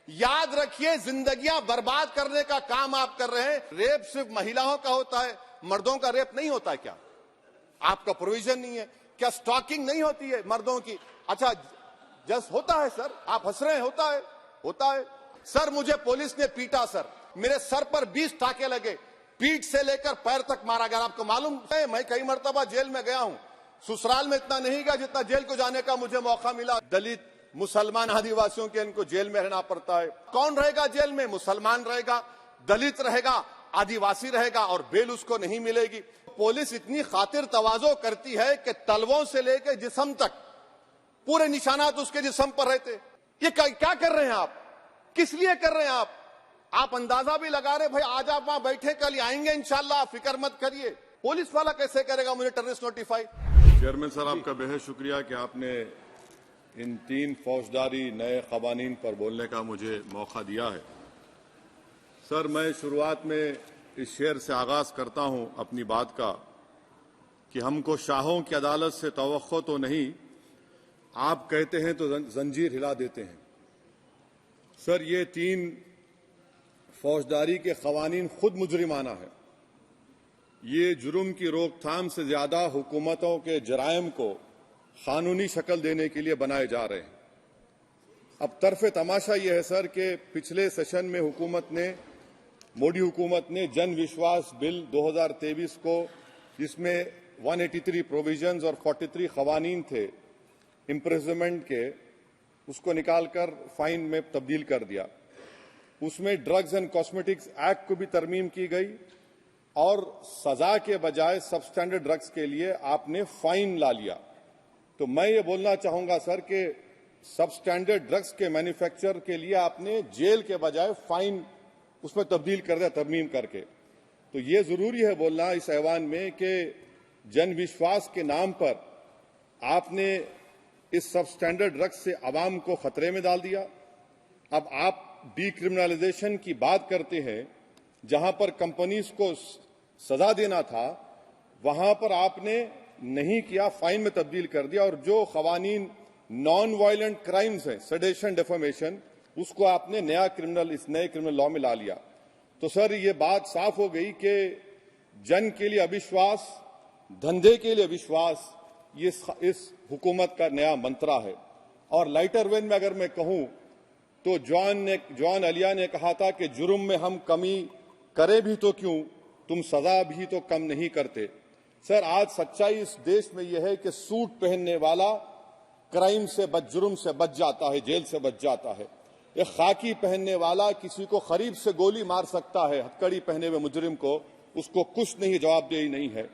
याद रखिए, जिंदगियां बर्बाद करने का काम आप कर रहे हैं। रेप सिर्फ महिलाओं का होता है, मर्दों का रेप नहीं होता है क्या? आपका प्रोविजन नहीं है क्या? स्टॉकिंग नहीं होती है मर्दों की? अच्छा, जस्ट होता है सर, आप हंस रहे हैं, होता है सर। मुझे पुलिस ने पीटा सर, मेरे सर पर 20 टाके लगे, पीठ से लेकर पैर तक मारा गया। आपको मालूम है, मैं कई मर्तबा जेल में गया हूं, ससुराल में इतना नहीं गया जितना जेल को जाने का मुझे मौका मिला। दलित, मुसलमान, आदिवासियों के इनको जेल में रहना पड़ता है। कौन रहेगा जेल में? मुसलमान रहेगा, दलित रहेगा, आदिवासी रहेगा, और बेल उसको नहीं मिलेगी। पुलिस इतनी खातिर तवाजो करती है कि तलवों से लेकर जिस्म तक पूरे निशानात उसके जिस्म पर रहते। ये क्या कर रहे हैं आप? किस लिए कर रहे हैं आप अंदाजा भी लगा रहे, भाई आज आप वहां बैठे, कल आएंगे इंशाल्लाह, फिक्र मत करिए। पुलिस वाला कैसे करेगा मुझे टेररिस्ट नोटिफाई? चेयरमैन सर, आपका बेहद शुक्रिया कि आपने इन 3 फौजदारी नए कवानीन पर बोलने का मुझे मौका दिया है। सर, मैं शुरुआत में इस शेर से आगाज करता हूं अपनी बात का कि हमको शाहों की अदालत से तवक्को तो नहीं, आप कहते हैं तो जंजीर हिला देते हैं। सर, ये 3 फौजदारी के कवानीन खुद मुजरिमाना है। ये जुर्म की रोकथाम से ज्यादा हुकूमतों के जराइम को कानूनी शक्ल देने के लिए बनाए जा रहे हैं। अब तरफे तमाशा यह है सर कि पिछले सेशन में मोदी हुकूमत ने जन विश्वास बिल 2023 को, जिसमें 183 प्रोविजंस और 43 कवानीन थे इम्प्रिजनमेंट के, उसको निकालकर फाइन में तब्दील कर दिया। उसमें ड्रग्स एंड कॉस्मेटिक्स एक्ट को भी तरमीम की गई और सजा के बजाय सबस्टैंडर्ड ड्रग्स के लिए आपने फाइन ला लिया। तो मैं ये बोलना चाहूंगा सर कि सबस्टैंडर्ड ड्रग्स के मैन्युफैक्चर के लिए आपने जेल के बजाय फाइन उसमें तब्दील कर दिया तरमीम करके। तो ये जरूरी है बोलना इस ऐवान में कि जन विश्वास के नाम पर आपने इस सबस्टैंडर्ड ड्रग्स से आवाम को खतरे में डाल दिया। अब आप डीक्रिमिनलाइजेशन की बात करते हैं, जहां पर कंपनीज को सजा देना था वहां पर आपने नहीं किया, फाइन में तब्दील कर दिया। और जो कवानीन नॉन वायलेंट क्राइम्स हैं, सेडेशन, डेफेमेशन, उसको आपने इस नए क्रिमिनल लॉ में ला लिया। तो सर, ये बात साफ हो गई कि जन के लिए अविश्वास, धंधे के लिए विश्वास, ये इस हुकूमत का नया मंत्रा है। और लाइटर वेन में अगर मैं कहूं तो जॉन अलिया ने कहा था कि जुर्म में हम कमी करें भी तो क्यों, तुम सजा भी तो कम नहीं करते। सर, आज सच्चाई इस देश में यह है कि सूट पहनने वाला क्राइम से जुर्म से बच जाता है, जेल से बच जाता है। एक खाकी पहनने वाला किसी को करीब से गोली मार सकता है, हथकड़ी पहने हुए मुजरिम को, उसको कुछ नहीं, जवाबदेही नहीं है।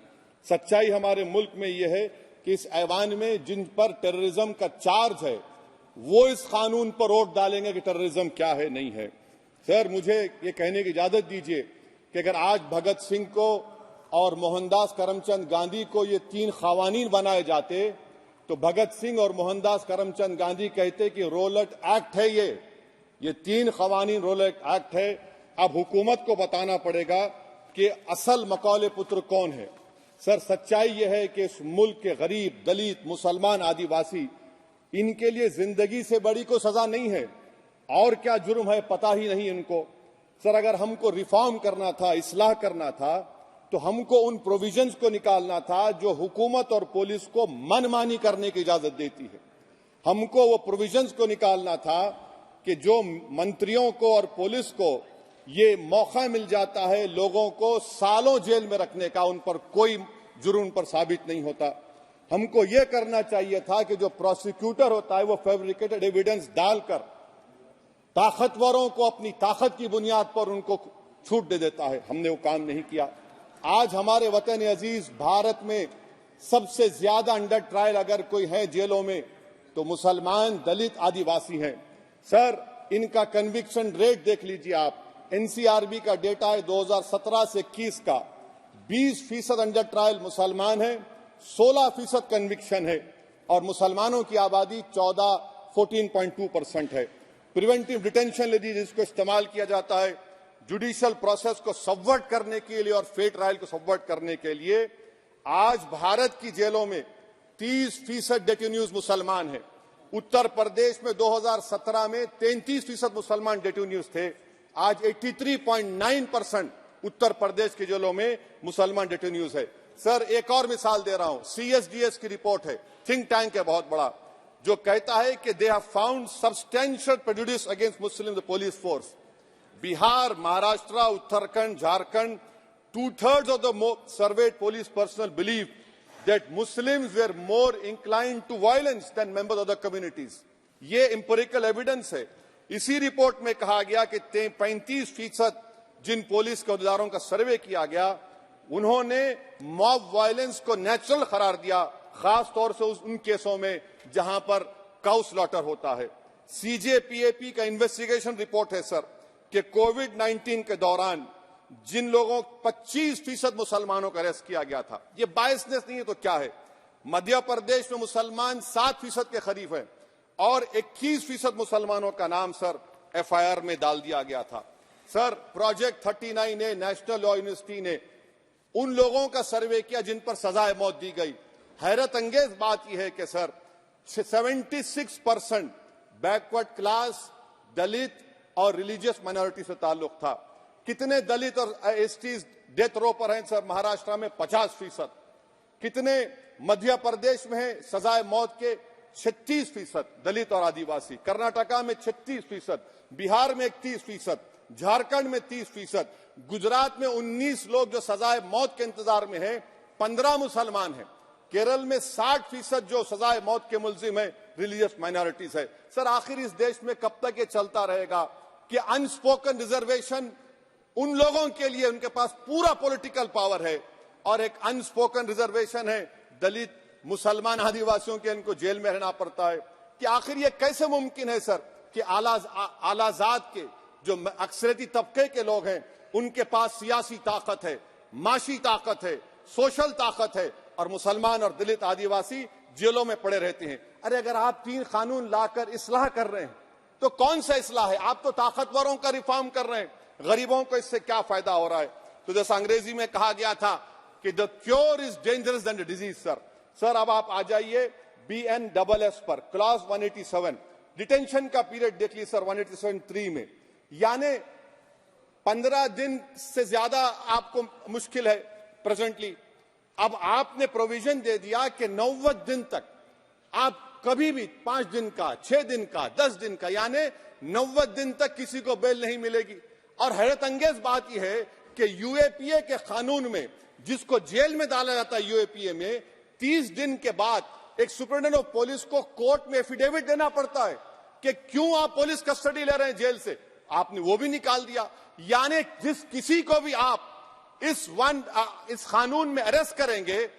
सच्चाई हमारे मुल्क में यह है कि इस ऐवान में जिन पर टेररिज्म का चार्ज है वो इस कानून पर वोट डालेंगे कि टेररिज्म क्या है, नहीं है। सर, मुझे ये कहने की इजाजत दीजिए कि अगर आज भगत सिंह को और मोहनदास करमचंद गांधी को ये 3 कवानीन बनाए जाते तो भगत सिंह और मोहनदास करमचंद गांधी कहते कि रोलट एक्ट है, ये 3 कवानीन रोलट एक्ट है। अब हुकूमत को बताना पड़ेगा कि असल मकौले पुत्र कौन है। सर, सच्चाई यह है कि इस मुल्क के गरीब, दलित, मुसलमान, आदिवासी, इनके लिए जिंदगी से बड़ी कोई सजा नहीं है। और क्या जुर्म है पता ही नहीं इनको। सर, अगर हमको रिफॉर्म करना था, इस्लाह करना था, तो हमको उन प्रोविजंस को निकालना था जो हुकूमत और पुलिस को मनमानी करने की इजाजत देती है। हमको वो प्रोविजंस को निकालना था कि जो मंत्रियों को और पुलिस को ये मौका मिल जाता है लोगों को सालों जेल में रखने का, उन पर कोई जुर्म पर साबित नहीं होता। हमको ये करना चाहिए था कि जो प्रोसिक्यूटर होता है वो फैब्रिकेटेड एविडेंस डालकर ताकतवरों को अपनी ताकत की बुनियाद पर उनको छूट दे देता है। हमने वो काम नहीं किया। आज हमारे वतन अजीज भारत में सबसे ज्यादा अंडर ट्रायल अगर कोई है जेलों में तो मुसलमान, दलित, आदिवासी हैं। सर, इनका कन्विक्शन रेट देख लीजिए आप। एनसीआरबी का डेटा है 2017 से 21 का, 20% अंडर ट्रायल मुसलमान है, 16% कन्विक्शन है और मुसलमानों की आबादी 14.2% है। प्रिवेंटिव डिटेंशन यदि जिसको इस्तेमाल किया जाता है जुडिशियल प्रोसेस को सबवर्ट करने के लिए और फेयर ट्रायल को सबवर्ट करने के लिए, आज भारत की जेलों में 30% डेटेन्यूज मुसलमान है। उत्तर प्रदेश में 2017 में 33% मुसलमान डेटेन्यूज थे। आज 83.9% उत्तर प्रदेश की जेलों में मुसलमान डेटेन्यूज है। सर, एक और मिसाल दे रहा हूं, CSDS की रिपोर्ट है, थिंक टैंक है बहुत बड़ा, जो कहता है कि they have found substantial prejudice against Muslim police force. Bihar, Maharashtra, Uttarakhand, Jharkhand, 2/3 of the surveyed police personnel believe that Muslims were more inclined to violence than members of the communities. ये empirical evidence है। इसी रिपोर्ट में कहा गया कि 35% जिन पुलिस के अहदेदारों का सर्वे किया गया, उन्होंने मॉब वायलेंस को नेचुरल करार दिया, खास तौर से उन केसों में जहां पर काउ स्लॉटर होता है। CJPAP का इन्वेस्टिगेशन रिपोर्ट है सर कि कोविड-19 के दौरान जिन लोगों 25% मुसलमानों का अरेस्ट किया गया था, ये बायसनेस नहीं है तो क्या है। मध्य प्रदेश में मुसलमान 7% के करीब है और 21% मुसलमानों का नाम सर FIR में डाल दिया गया था। सर, प्रोजेक्ट 39 ने, नेशनल लॉ यूनिवर्सिटी ने उन लोगों का सर्वे किया जिन पर सजाए मौत दी गई। हैरत अंगेज बात यह है कि सर 76% बैकवर्ड क्लास, दलित और रिलीजियस माइनॉरिटी से ताल्लुक था। कितने दलित और STs डेथ रो पर हैं सर? महाराष्ट्र में 50%। कितने मध्य प्रदेश में है सजाए मौत के? 36% दलित और आदिवासी। कर्नाटका में 36%, बिहार में 31%, झारखंड में 30%, गुजरात में 19 लोग जो सजाए मौत के इंतजार में हैं, 15 मुसलमान हैं। केरल में 60% जो सजाए मौत के मुलजिम है रिलीजियस माइनॉरिटीज है। सर, आखिर इस देश में कब तक ये चलता रहेगा कि अनस्पोकन रिजर्वेशन उन लोगों के लिए, उनके पास पूरा पॉलिटिकल पावर है, और एक अनस्पोकन रिजर्वेशन है दलित, मुसलमान, आदिवासियों के, इनको जेल में रहना पड़ता है। कि आखिर ये कैसे मुमकिन है सर कि आलाजात के जो अक्सरियती तबके के लोग हैं, उनके पास सियासी ताकत है, माशी ताकत है, सोशल ताकत है, और मुसलमान और दलित आदिवासी जेलों में पड़े रहते हैं। अरे अगर आप 3 कानून लाकर इस्लाह कर रहे हैं तो कौन सा इस्लाह है? आप तो ताकतवरों का रिफॉर्म कर रहे हैं, गरीबों को इससे क्या फायदा हो रहा है? तो जैसा अंग्रेजी में कहा गया था कि the cure is dangerous than the disease. Sir अब आप आ जाइए BNSS पर, क्लॉज 187, डिटेंशन का पीरियड देख लीजिए सर 187(3) में, यानी 15 दिन से ज्यादा आपको मुश्किल है प्रेजेंटली। अब आपने प्रोविजन दे दिया कि 90 दिन तक आप कभी भी 5 दिन का, 6 दिन का, 10 दिन का, यानी 90 दिन तक किसी को बेल नहीं मिलेगी। और हैरत अंगेज बात यह है कि UAPA के कानून में जिसको जेल में डाला जाता है UAPA में, 30 दिन के बाद एक सुपरिटेंडेंट ऑफ पुलिस को कोर्ट में एफिडेविट देना पड़ता है कि क्यों आप पुलिस कस्टडी ले रहे हैं जेल से। आपने वो भी निकाल दिया। यानी जिस किसी को भी आप इस कानून में अरेस्ट करेंगे,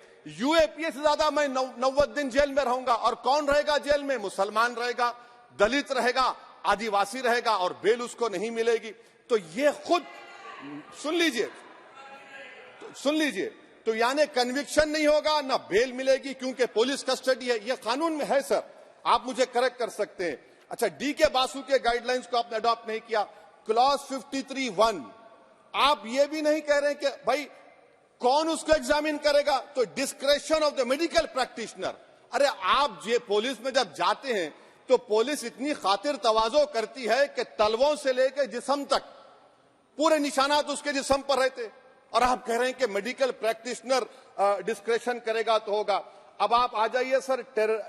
UAPA से ज्यादा मैं 90 दिन जेल में रहूंगा। और कौन रहेगा जेल में? मुसलमान रहेगा, दलित रहेगा, आदिवासी रहेगा, और बेल उसको नहीं मिलेगी। तो ये खुद सुन लीजिए, तो यानी कन्विक्शन नहीं होगा, ना बेल मिलेगी, क्योंकि पुलिस कस्टडी है। ये कानून में है सर, आप मुझे करेक्ट कर सकते हैं। अच्छा, DK बासु के गाइडलाइंस को आपने अडॉप्ट नहीं किया। क्लॉज 53(1) आप ये भी नहीं कह रहे कि भाई कौन उसको एग्जामिन करेगा, तो discretion of the medical practitioner. अरे आप ये पुलिस में जब जाते हैं तो पुलिस इतनी खातिर तवाज़ो करती है कि तलवों से लेकर जिस्म तक पूरे निशानात उसके जिस्म पर रहते, और आप कह रहे हैं कि मेडिकल प्रैक्टिशनर डिस्क्रेशन करेगा तो होगा। अब आप आ जाइए सर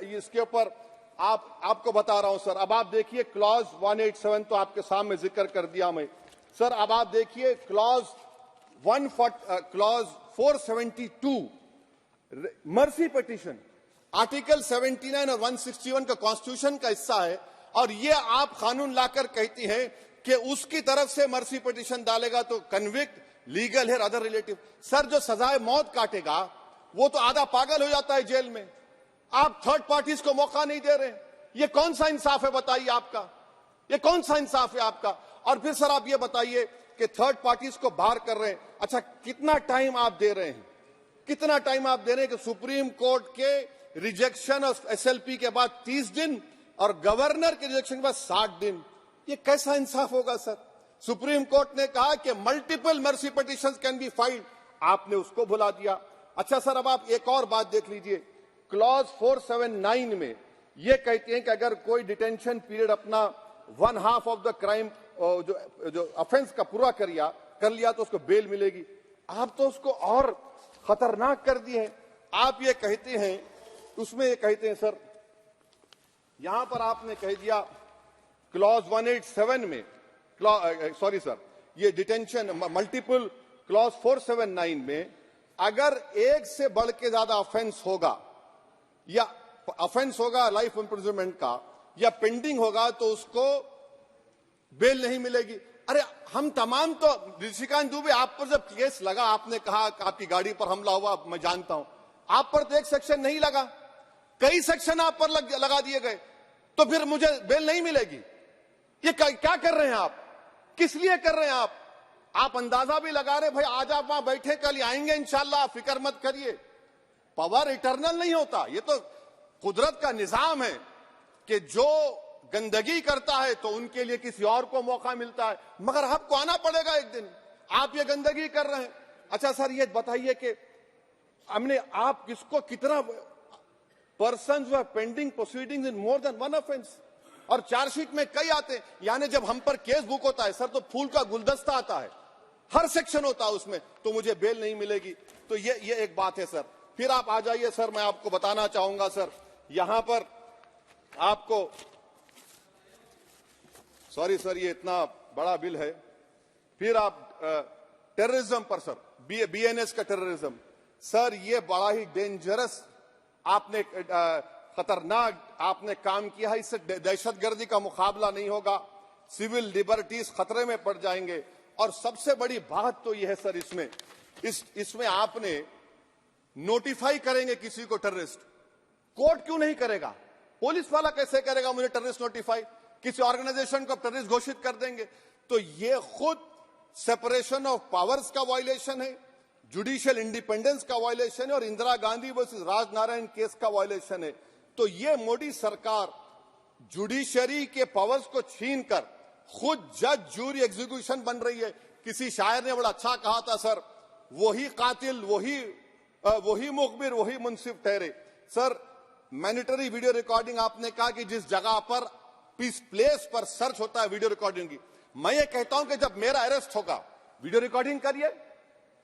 इसके ऊपर, आपको बता रहा हूं सर। अब आप देखिए क्लॉज 187 तो आपके सामने जिक्र कर दिया मैं सर। अब आप देखिए क्लॉज 472 मर्सी पिटीशन, आर्टिकल 79 और 161 का कॉन्स्टिट्यूशन का हिस्सा है, और ये आप कानून लाकर कहती हैं कि उसकी तरफ से मर्सी पिटीशन डालेगा तो कन्विक्ट, लीगल है, अदर रिलेटिव। सर जो सजाए मौत काटेगा वो तो आधा पागल हो जाता है जेल में। आप थर्ड पार्टीज को मौका नहीं दे रहे। ये कौन सा इंसाफ है बताइए आपका? ये कौन सा इंसाफ है आपका? और फिर सर आप ये बताइए कि थर्ड पार्टीज को बाहर कर रहे हैं। अच्छा, कितना टाइम आप दे रहे हैं? कितना टाइम आप दे रहे हैं कि सुप्रीम कोर्ट के रिजेक्शन और SLP के बाद 30 दिन और गवर्नर के रिजेक्शन के बाद 60 दिन? ये कैसा इंसाफ होगा सर? सुप्रीम कोर्ट ने कहा कि multiple mercy petitions can be filed, आपने उसको भुला दिया। अच्छा सर, अब आप एक और बात देख लीजिए, क्लॉज 479 में ये कहते हैं कि अगर कोई डिटेंशन पीरियड अपना 1/2 ऑफ द क्राइम जो ऑफेंस का पूरा कर लिया तो उसको बेल मिलेगी। आप तो उसको और खतरनाक कर दिए हैं। आप ये कहते हैं, उसमें ये कहते हैं सर, यहां पर आपने कह दिया क्लॉज 187 में, सॉरी सर, ये डिटेंशन मल्टीपल क्लॉज 479 में अगर एक से बढ़ के ज्यादा ऑफेंस होगा या ऑफेंस होगा लाइफ इम्प्रिजनमेंट का या पेंडिंग होगा तो उसको बेल नहीं मिलेगी। अरे हम तमाम तो, ऋषिकांत दुबे आप पर जब केस लगा, आपने कहा आपकी गाड़ी पर हमला हुआ, मैं जानता हूं, आप पर तो एक सेक्शन नहीं लगा, कई सेक्शन आप पर लगा दिए गए, तो फिर मुझे बेल नहीं मिलेगी। ये क्या कर रहे हैं आप, किस लिए कर रहे हैं आप अंदाजा भी लगा रहे, भाई आज आप वहां बैठे, कल आएंगे इंशाल्लाह, फिक्र मत करिए। पावर इटर्नल नहीं होता, ये तो कुदरत का निजाम है कि जो गंदगी करता है तो उनके लिए किसी और को मौका मिलता है, मगर आपको आना पड़ेगा एक दिन। आप ये गंदगी कर रहे हैं। अच्छा सर, ये बताइए कि हमने आप किसको कितना पर्सन्स वर पेंडिंग प्रोसीडिंग्स इन मोर देन वन ऑफेंस, और चार्जशीट में कई आते हैं, यानी जब हम पर केस बुक होता है सर तो फूल का गुलदस्ता आता है, हर सेक्शन होता है उसमें, तो मुझे बेल नहीं मिलेगी। तो ये एक बात है सर। फिर आप आ जाइए सर, मैं आपको बताना चाहूंगा सर, यहां पर आपको, सॉरी सर, ये इतना बड़ा बिल है। फिर आप टेररिज्म पर सर, बीएनएस का टेररिज्म, सर ये बड़ा ही डेंजरस आपने खतरनाक आपने काम किया है। इससे दहशतगर्दी का मुकाबला नहीं होगा, सिविल लिबर्टीज खतरे में पड़ जाएंगे। और सबसे बड़ी बात तो यह है सर, इसमें आपने नोटिफाई करेंगे किसी को टेररिस्ट, कोर्ट क्यों नहीं करेगा, पुलिस वाला कैसे करेगा मुझे टेररिस्ट नोटिफाई, किसी ऑर्गेनाइजेशन को टेररिस्ट घोषित कर देंगे। तो ये खुद सेपरेशन ऑफ पावर्स का वायलेशन है, जुडिशियल इंडिपेंडेंस का वायलेशन है और इंदिरा गांधी वर्सेस राजनारायण केस का वायलेशन है। तो ये मोदी सरकार जुडिशरी के पावर्स को छीनकर खुद जज जूरी एग्जीक्यूशन बन रही है। किसी शायर ने बड़ा अच्छा कहा था सर, वही कातिल वही मुखबिर वही मुंसिफ ठहरे। सर मैंडेटरी वीडियो रिकॉर्डिंग आपने कहा कि जिस जगह पर इस प्लेस पर सर्च होता है वीडियो रिकॉर्डिंग की, मैं ये कहता हूं कि जब मेरा अरेस्ट होगा वीडियो रिकॉर्डिंग करिए,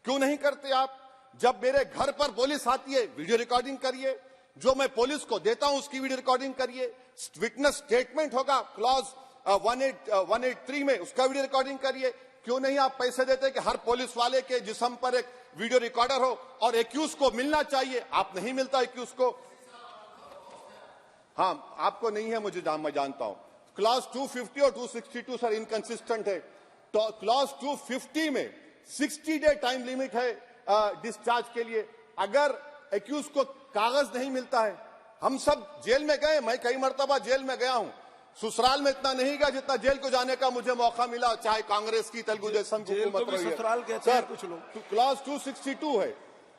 क्यों नहीं करते आप? जब मेरे घर पर पुलिस आती है वीडियो रिकॉर्डिंग करिए, जो मैं पुलिस को देता हूं उसकी वीडियो रिकॉर्डिंग करिए, विटनेस स्टेटमेंट होगा क्लॉज 183 में उसका वीडियो रिकॉर्डिंग करिए। क्यों नहीं आप पैसे देते कि हर पुलिस वाले के जिस्म पर एक वीडियो रिकॉर्डर हो और एक्यूज को मिलना चाहिए, आप नहीं मिलता एक्यूज को। हाँ आपको नहीं है, मैं जानता हूं। क्लॉज 250 और 262 सर इनकंसिस्टेंट है। तो क्लॉज 250 में 60 डे टाइम लिमिट है डिस्चार्ज के लिए। अगर एक्यूज को कागज नहीं मिलता है, हम सब जेल में गए, मैं कई मरतबा जेल में गया हूं, ससुराल में इतना नहीं गया जितना जेल को जाने का मुझे मौका मिला, चाहे कांग्रेस की तेलुगु देशम की हुकूमत रही है। ससुराल कहते हैं कुछ लोग। क्लॉज 262 है,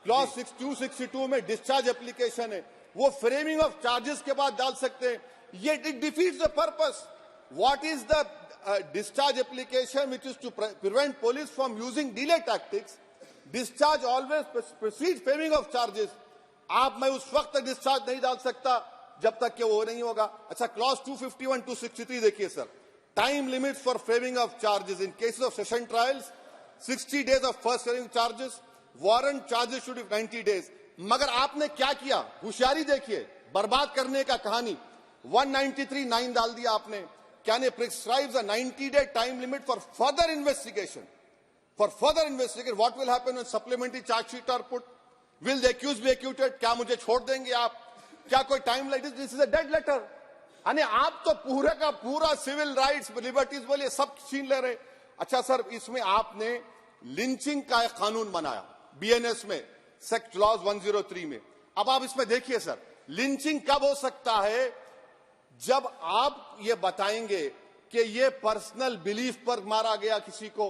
क्लॉज 262 में डिस्चार्ज एप्लीकेशन है, वो फ्रेमिंग ऑफ चार्जेस के बाद डाल सकते हैं। ये it defeats the purpose. What is the discharge application which is to prevent police from using delay tactics? Discharge always precedes framing of charges. आप मैं उस वक्त तक डिस्चार्ज नहीं डाल सकता जब तक कि वो नहीं होगा। अच्छा क्लॉज 251 263 देखिए sir, time limit for framing of charges in cases of session trials 60 days of first framing charges, warrant charges should be 90 days। मगर आपने क्या किया, होशियारी देखिए, बर्बाद करने का कहानी। 193(9) डाल दिया आपने, can it prescribes a 90-day time limit for further investigation? For further investigation, what will happen when supplementary charge sheet are put? Will the accused be acquitted? क्या मुझे छोड़ देंगे आप? क्या कोई time like this is a dead letter? यानी आप तो पूरे का पूरा सिविल राइट्स लिबर्टीज बोलिए सब छीन ले रहे। अच्छा सर, इसमें आपने लिंचिंग का एक कानून बनाया बीएनएस में, सेक्ट क्लॉज 103 में। अब आप इसमें देखिए सर, लिंचिंग कब हो सकता है? जब आप ये बताएंगे कि ये पर्सनल बिलीफ पर मारा गया, किसी को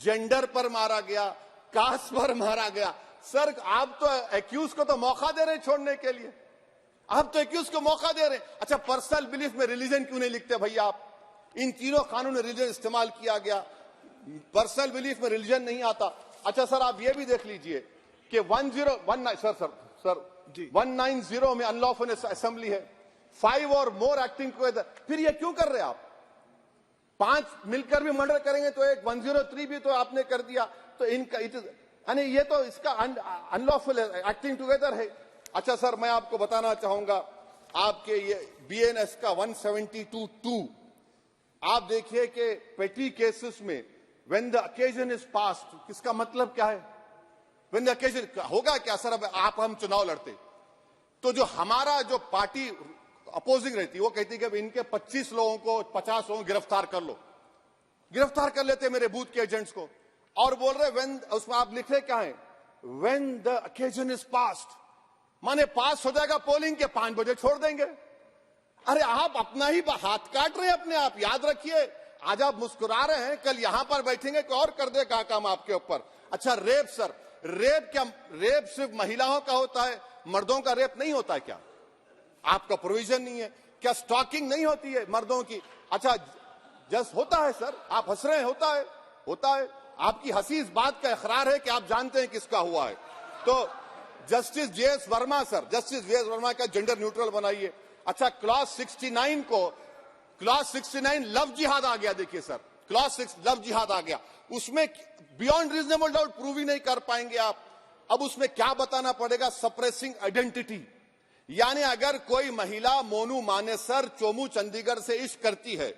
जेंडर पर मारा गया, कास्ट पर मारा गया। सर आप तो एक्यूज को तो मौका दे रहे हैं छोड़ने के लिए, आप तो एक्यूज को मौका दे रहे हैं। अच्छा पर्सनल बिलीफ में रिलीजन क्यों नहीं लिखते भैया आप? इन तीनों कानून में रिलीजन इस्तेमाल किया गया, पर्सनल बिलीफ में रिलीजन नहीं आता। अच्छा सर आप ये भी देख लीजिए कि 1019 सर 190 में अनलॉफुल असेंबली है, 5 और मोर एक्टिंग टुगेदर, फिर ये क्यों कर रहे हैं आप? 5 मिलकर भी मर्डर करेंगे तो एक 103 भी तो आपने कर दिया, तो इनका यानी ये तो इसका अनलॉफुल एक्टिंग टुगेदर है। अच्छा सर, मैं आपको बताना चाहूंगा, आपके ये बीएनएस का 172(2) आप देखिए कि पेटी केसेस में when the occasion is past, किसका मतलब क्या है? व्हेन द ओकेजन होगा क्या सर? अब हम चुनाव लड़ते तो जो हमारा जो पार्टी अपोजिंग रहती वो कहती कि अब इनके 25 लोगों को 50 लोगों को गिरफ्तार कर लो, गिरफ्तार कर लेते मेरे बूथ के एजेंट्स को, और बोल रहे व्हेन, उसमें आप लिख रहे क्या है? When the occasion is past, माने पास हो जाएगा पोलिंग के 5 बजे छोड़ देंगे। अरे आप अपना ही हाथ काट रहे हैं अपने आप, याद रखिए। आज आप मुस्कुरा रहे हैं, कल यहां पर बैठेंगे कोई और कर देगा काम आपके ऊपर। अच्छा रेप सर, रेप क्या? रेप सिर्फ महिलाओं का होता है, मर्दों का रेप नहीं होता है क्या? आपका प्रोविजन नहीं है क्या? स्टॉकिंग नहीं होती है मर्दों की? अच्छा जस्ट होता है सर, आप हंस रहे हैं, होता है, होता है। आपकी हंसी इस बात का इकरार है कि आप जानते हैं किसका हुआ है। तो justice JS Verma sir, justice JS Verma का जेंडर न्यूट्रल बनाइए। अच्छा क्लॉज 69 को, क्लॉज 69 लव जिहाद आ गया। देखिए सर, क्लॉज 6 लव जिहाद आ गया, उसमें बियॉन्ड रीजनेबल डाउट प्रूव ही नहीं कर पाएंगे आप। अब उसमें क्या बताना पड़ेगा? सप्रेसिंग आइडेंटिटी, यानी अगर कोई महिला मोनू मानेसर चोमू चंडीगढ़ से इश्क करती है,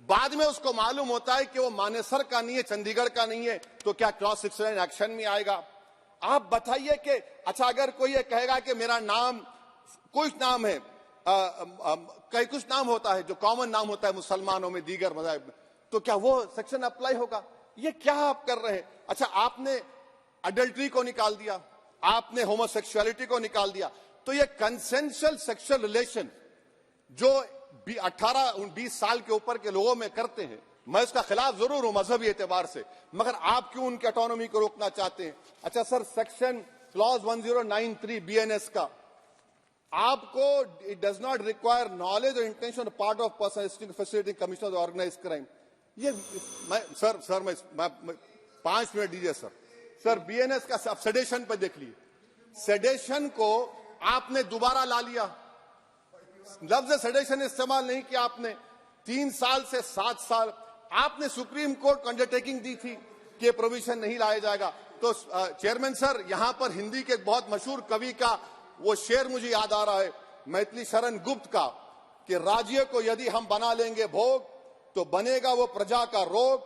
बाद में उसको मालूम होता है कि वो मानेसर का नहीं है, चंडीगढ़ का नहीं है, तो क्या क्लॉज 69 एक्शन में आएगा? आप बताइए कि अच्छा अगर कोई ये कहेगा कि मेरा नाम, कुछ नाम है, कई कुछ नाम होता है जो कॉमन नाम होता है मुसलमानों में, दीगर मज़ाहिब में, तो क्या वो सेक्शन अप्लाई होगा? ये क्या आप कर रहे हैं? अच्छा आपने अडल्ट्री को निकाल दिया, आपने होमोसेक्सुअलिटी को निकाल दिया, तो ये कंसेंशुअल सेक्सुअल रिलेशन जो 18-20 साल के ऊपर के लोगों में करते हैं, मैं इसका खिलाफ जरूर हूं मजहबी एतबार से, मगर आप क्यों उनकी ऑटोनॉमी को रोकना चाहते हैं? अच्छा सर, सेक्शन क्लॉज 1093 बीएनएस का, आपको it does not require knowledge और intention part of person facilitating commission of organised crime. ये मैं 5 मिनट दीजिए सर। सर बीएनएस का सेडेशन पे देख लीजिए, सेडेशन को आपने दोबारा ला लिया, लफ्ज सेडेशन इस्तेमाल नहीं किया आपने। 3 साल से 7 साल आपने सुप्रीम कोर्ट को अंडरटेकिंग दी थी कि प्रोविजन नहीं लाया जाएगा। तो चेयरमैन सर, यहां पर हिंदी के एक बहुत मशहूर कवि का वो शेर मुझे याद आ रहा है, मैथिली शरण गुप्त का, कि राज्य को यदि हम बना लेंगे भोग तो बनेगा वो प्रजा का रोग,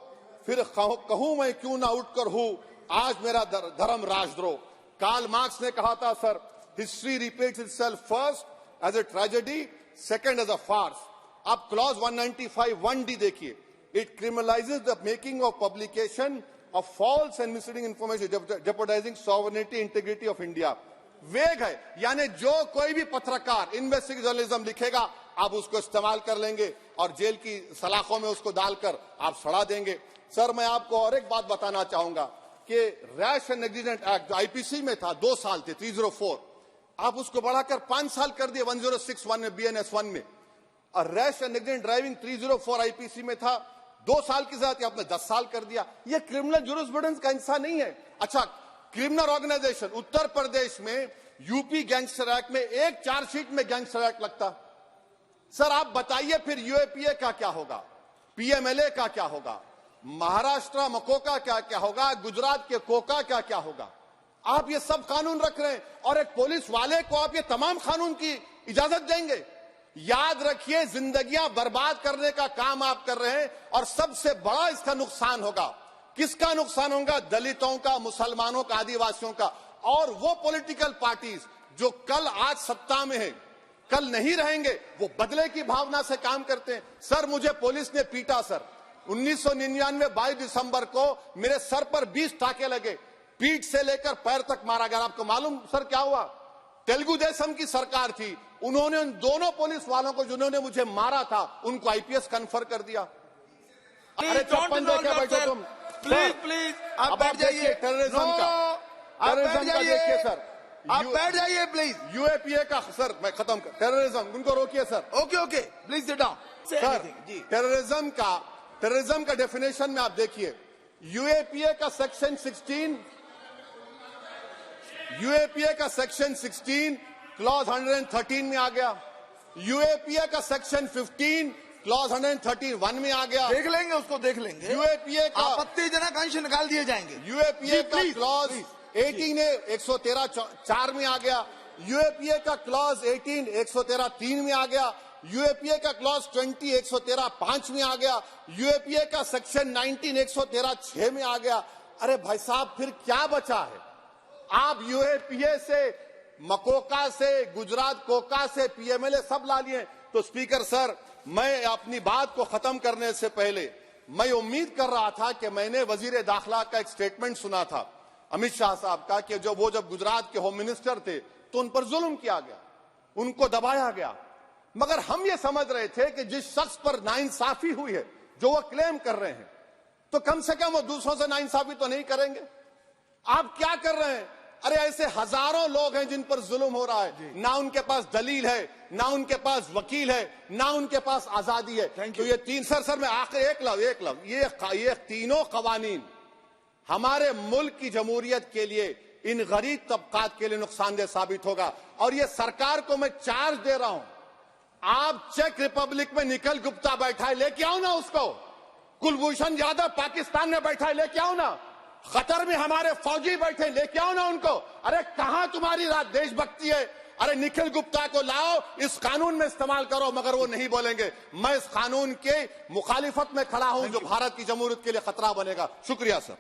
फिर कहूं मैं क्यों ना उठकर हूं आज मेरा धर्म राजद्रोह। कार्ल मार्क्स ने कहा था sir, history repeats itself first as a tragedy, second as a farce. आप क्लॉज 195(1)(d) देखिए, it criminalises the making of publication of false and misleading information jeopardising sovereignty integrity of India. Vague है, यानी जो कोई भी पत्रकार investigative journalism लिखेगा आप उसको इस्तेमाल कर लेंगे और जेल की सलाखों में उसको डालकर आप सड़ा देंगे। सर मैं आपको और एक बात बताना चाहूंगा कि रैश एंड नेग्लिजेंट एक्ट जो आईपीसी में था 2 साल थे, 304, आप उसको बढ़ाकर 5 साल कर दिए 1061 में, बीएनएस 1 में। और rash and negligent driving 304 IPC में था 2 साल की सजा, आपने 10 साल कर दिया। ये क्रिमिनल जुरिस्प्रूडेंस का हिस्सा नहीं है। अच्छा क्रिमिनल ऑर्गेनाइजेशन, उत्तर प्रदेश में यूपी गैंगस्टर एक्ट में एक चार्जशीट में गैंगस्टर एक्ट लगता। सर आप बताइए फिर यूएपीए का क्या होगा, पीएमएलए का क्या होगा, महाराष्ट्र मकोका क्या क्या होगा, गुजरात के कोका क्या क्या होगा? आप ये सब कानून रख रहे हैं और एक पुलिस वाले को आप ये तमाम कानून की इजाजत देंगे? याद रखिए, जिंदगियां बर्बाद करने का काम आप कर रहे हैं और सबसे बड़ा इसका नुकसान होगा। किसका नुकसान होगा? दलितों का, मुसलमानों का, आदिवासियों का। और वो पॉलिटिकल पार्टीज जो कल आज सत्ता में है, कल नहीं रहेंगे, वो बदले की भावना से काम करते हैं। सर मुझे पुलिस ने पीटा सर, 1999 22 दिसंबर को मेरे सर पर 20 टाके लगे, पीठ से लेकर पैर तक मारा गया। आपको मालूम सर क्या हुआ? तेलुगु देशम की सरकार थी, उन्होंने उन दोनों पुलिस वालों को जिन्होंने मुझे मारा था उनको आईपीएस कन्फर कर दिया। अरे चप्पन देके बैठो तुम। प्लीज आप बैठ जाइए। टेररिज्म का देखिए सर, आप बैठ जाइए प्लीज। यूएपीए का सर मैं खत्म कर, टेररिज्म उनको रोकिए sir. Okay please sit down sir. Terrorism का डेफिनेशन में आप देखिए, यूएपीए का सेक्शन 16, यूएपीए का सेक्शन 16 क्लॉज 113 में आ गया। यूएपीए का सेक्शन 15 क्लॉज 131 में आ गया। देख लेंगे उसको, देख लेंगे। यूएपीए का आपत्तिजनक अंश निकाल दिए जाएंगे। यूएपीए का प्लीज, क्लॉज प्लीज। 18 113(4) में आ गया। यूएपीए का क्लॉज 18 113(3) में आ गया। यूएपीए का क्लॉज 20 113(5) में आ गया। यूएपीए का सेक्शन 19 113(6) में आ गया। अरे भाई साहब, फिर क्या बचा है? आप यूएपीए से, मकोका से, गुजरात कोका से, पीएमएलए सब ला लिए। तो स्पीकर सर, मैं अपनी बात को खत्म करने से पहले मैं उम्मीद कर रहा था कि मैंने वजीर दाखिला का एक स्टेटमेंट सुना था अमित शाह साहब का कि जब गुजरात के होम मिनिस्टर थे तो उन पर जुल्म किया गया, उनको दबाया गया। मगर हम ये समझ रहे थे कि जिस शख्स पर नाइंसाफी हुई है, जो वो क्लेम कर रहे हैं, तो कम से कम वो दूसरों से नाइंसाफी तो नहीं करेंगे। आप क्या कर रहे हैं? अरे ऐसे हजारों लोग हैं जिन पर जुल्म हो रहा है, ना उनके पास दलील है, ना उनके पास वकील है, ना उनके पास आजादी है। तो ये तीन सर मैं आखिर एक लव ये तीनों कवानीन हमारे मुल्क की जमहूरियत के लिए, इन गरीब तबकात के लिए नुकसानदेह साबित होगा। और ये सरकार को मैं चार्ज दे रहा हूं, आप चेक रिपब्लिक में निखिल गुप्ता बैठा है, लेके आओ ना उसको। कुलभूषण यादव पाकिस्तान में बैठा है, लेके आओ ना। कतर में हमारे फौजी बैठे, लेके आओ ना उनको। अरे कहां तुम्हारी देशभक्ति है? अरे निखिल गुप्ता को लाओ, इस कानून में इस्तेमाल करो। मगर वो नहीं बोलेंगे। मैं इस कानून के मुखालिफत में खड़ा हूं जो भारत की जमहूरियत के लिए खतरा बनेगा। शुक्रिया सर।